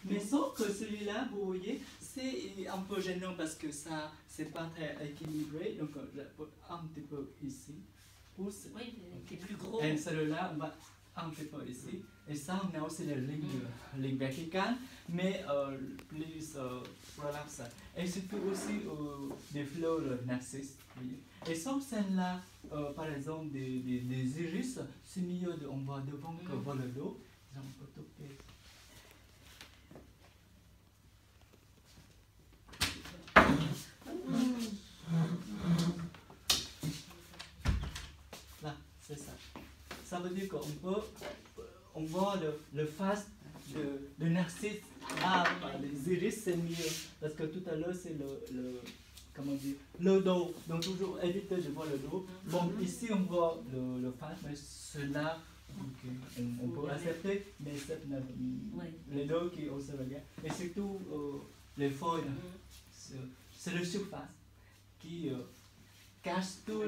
Mais sauf que celui-là, vous voyez, c'est un peu gênant parce que ça, c'est pas très équilibré. Donc, je peux un petit peu ici. Pousse. Oui, il est plus gros. Et celui-là, on va un petit peu ici. Et ça, on a aussi les lignes verticales, mais plus relaxées. Et surtout aussi des fleurs narcisses. Et sur celle-là, par exemple, des iris, c'est mieux on voit devant que voir le dos. On peut toquer. Là, c'est ça. Ça veut dire on voit le face de narcisse. Ah, les iris, c'est mieux. Parce que tout à l'heure, c'est comment dire, le dos. Donc, toujours éviter de voir le dos. Bon, ici, on voit le face, mais cela, on peut accepter, mais les dos qui aussi regardent. Et surtout, les feuilles, c'est la surface qui cache tout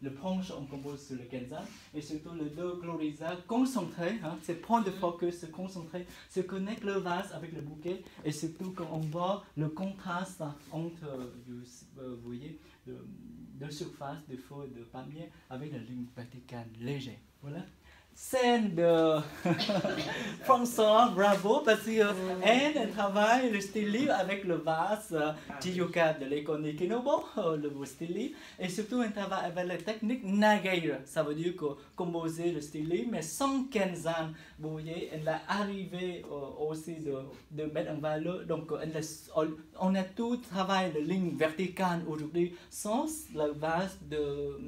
le punch qu'on compose sur le kenza, et surtout le dos glorisa concentré, hein, c'est point de focus concentré, se connecte le vase avec le bouquet, et surtout quand on voit le contraste entre, vous voyez, de surface des feuilles de palmier avec la ligne verticale légère. Voilà. Scène de François, bravo, parce qu'elle travaille le stylisme avec le vase Chiyuka de l'école Nikinobo, le stylisme, et surtout elle travaille avec la technique Nagaira, ça veut dire que composer le stylisme, mais sans kenzan. Vous voyez, elle a arrivé aussi de mettre en valeur, donc on a tout travaillé de ligne verticale aujourd'hui sans le vase de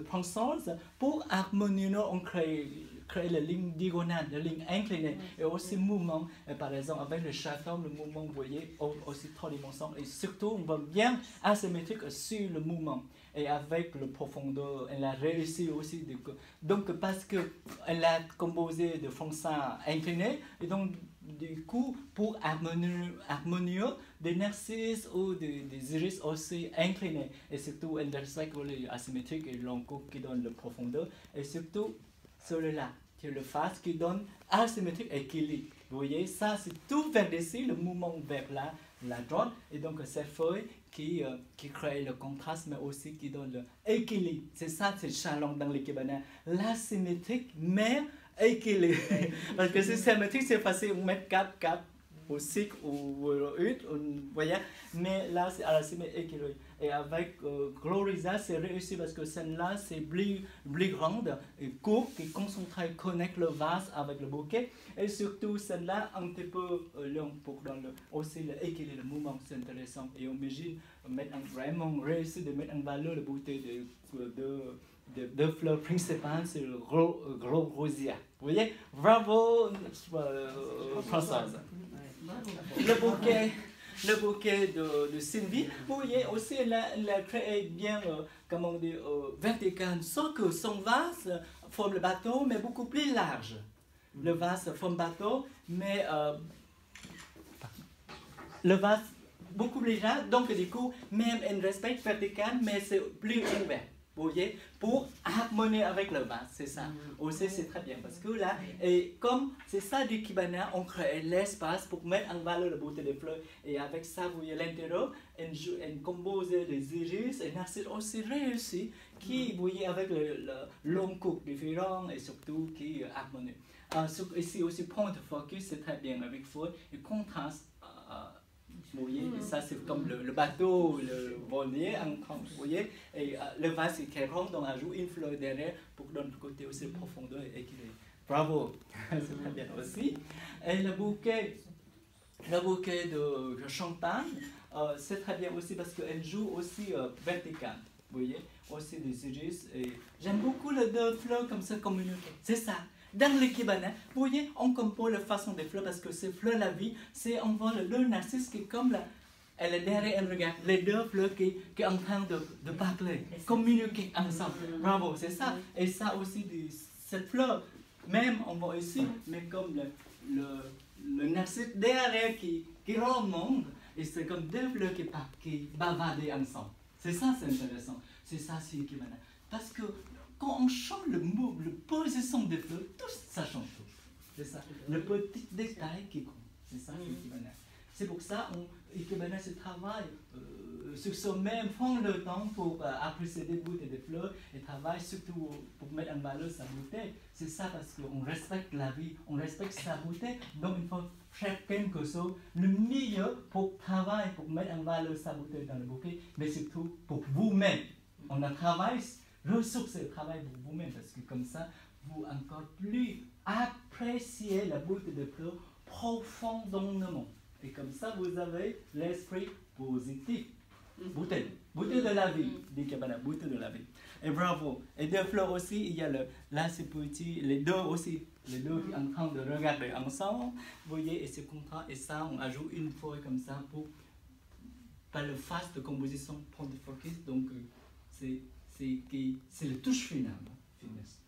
Prince's pour harmoniser, on crée la ligne diagonale, la ligne inclinée et aussi mouvement. Et par exemple, avec le château, le mouvement, vous voyez, aussi trois dimensions. Et surtout, on va bien asymétrique sur le mouvement. Et avec le profondeur, elle a réussi aussi. Donc, parce qu'elle a composé de fonctions inclinées, et donc, du coup, pour harmonieux, des narcisses ou des iris aussi inclinés. Et surtout, elle respecte les asymétriques et l'encours qui donne la profondeur. Et surtout, celui-là, qui est le face qui donne asymétrique et équilibre. Vous voyez, ça, c'est tout vers ici, le mouvement vers la droite. Et donc, cette feuille qui crée le contraste, mais aussi qui donne l'équilibre. C'est ça, c'est le chalon dans l'ikebana. L'asymétrique, mais équilibre. Parce que c'est symétrique, c'est facile, on met 4 ou 6 ou 8, vous voyez, mais là c'est à la symétrie équilibrée. Et avec Glorisa, c'est réussi parce que celle-là c'est plus grande et courte, qui concentre, connecte le vase avec le bouquet. Et surtout celle-là un petit peu long pour donner aussi l'équilibre, le mouvement, c'est intéressant. Et on imagine vraiment réussi de mettre en valeur la beauté de deux fleurs principales, c'est le gros rosier. Vous voyez, bravo Françoise. Le bouquet de Sylvie, vous voyez aussi, elle a créé bien, comment dire, vertical, sauf que son vase forme le bateau, mais beaucoup plus large. Le vase forme bateau, mais le vase beaucoup plus large, donc du coup, même elle respecte vertical, mais c'est plus ouvert. Vous voyez, pour harmonier avec le vase, c'est ça. Aussi, c'est très bien parce que là, et comme c'est ça du Kibana, on crée l'espace pour mettre en valeur la beauté des fleurs. Et avec ça, vous voyez l'intérieur, elle compose des iris et narcisses aussi réussi, qui, vous voyez, avec le long coupe différent et surtout qui harmonie. Ici aussi, point de focus, c'est très bien avec feu et contraste. Vous voyez, ça c'est comme le bateau, le voilier, vous voyez, et le vase est très rond, donc on ajoute une fleur derrière pour donner le côté aussi profondeur et équilibré. Bravo, c'est très bien aussi. Et le bouquet de champagne, c'est très bien aussi parce qu'elle joue aussi vertical, vous voyez, aussi des iris. J'aime beaucoup les deux fleurs comme ça communiquer, c'est ça. Dans l'ikebana, vous voyez, on compose la façon des fleurs parce que ces fleurs, la vie, c'est on voit le narcisse qui est comme elle est derrière, elle regarde les deux fleurs qui sont en train de parler, communiquer ensemble. Bravo, c'est ça. Et ça aussi, cette fleur, même on voit ici, mais comme le narcisse derrière qui remonte, et c'est comme deux fleurs qui bavardent ensemble. C'est ça, c'est intéressant. C'est ça, c'est l'ikebana. Parce que quand on change le mot, la position des fleurs, tout ça change tout. C'est ça. Le petit détail qui compte. C'est ça, Ikebana. C'est pour ça Ikebana se travaille sur ce même prend le temps pour apprécier des beautés des fleurs et travaille surtout pour mettre en valeur sa beauté. C'est ça parce qu'on respecte la vie, on respecte sa beauté, donc il faut faire quelque chose le mieux pour travailler, pour mettre en valeur sa beauté dans le bouquet, mais surtout pour vous-même. On a travaillé, ressources et travail pour vous-même parce que comme ça, vous encore plus appréciez la beauté des fleurs profondément. Et comme ça, vous avez l'esprit positif. Beauté de la vie, dit Ikebana, beauté de la vie. Et bravo. Et des fleurs aussi, il y a là c'est petit, les deux aussi, les deux qui sont en train de regarder ensemble. Vous voyez, et c'est content, et ça, on ajoute une feuille comme ça pour pas le phase de composition, point de focus. Donc, c'est le touche final. Finesse.